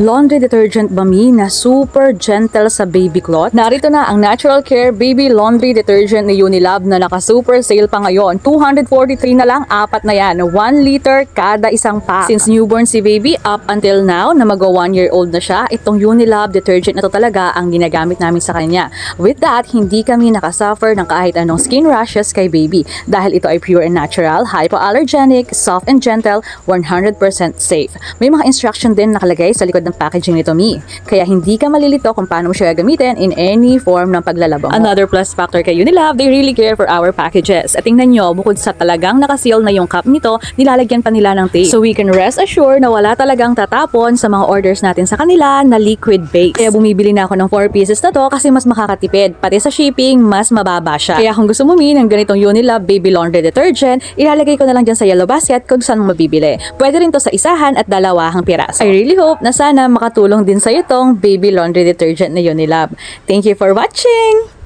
laundry detergent Bami na super gentle sa baby cloth. Narito na ang Natural Care Baby Laundry Detergent ni Unilab na naka-super sale pa ngayon. 243 na lang, apat na yan. 1 liter kada isang pack. Since newborn si baby, up until now, na mag-1 year old na siya, itong Unilab detergent na to talaga ang ginagamit namin sa kanya. With that, hindi kami nakasuffer ng kahit anong skin rashes kay baby dahil ito ay pure and natural, hypoallergenic, soft and gentle, 100% safe. May mga instruction din nakalagay sa likod ng packaging nito, Mi. Kaya hindi ka malilito kung paano mo siya gagamitin in any form ng paglalaba mo. Another plus factor kay Unilab, they really care for our packages. At tingnan nyo, bukod sa talagang nakaseal na yung cup nito, nilalagyan pa nila ng tape. So we can rest assured na wala talagang tatapon sa mga orders natin sa kanila na liquid base. Kaya bumibili na ako ng 4 pieces na to kasi mas makakatipid. Pati sa shipping, mas mababa siya. Kaya kung gusto mo, Mi, ng ganitong Unilab Baby Laundry Detergent, ilalagay ko na lang dyan sa yellow basket kung saan mo mabibili. Pwede rin to sa isahan at dalawahang piraso. I really hope na sana makatulong din sa itong Baby Laundry Detergent na Unilab. Thank you for watching!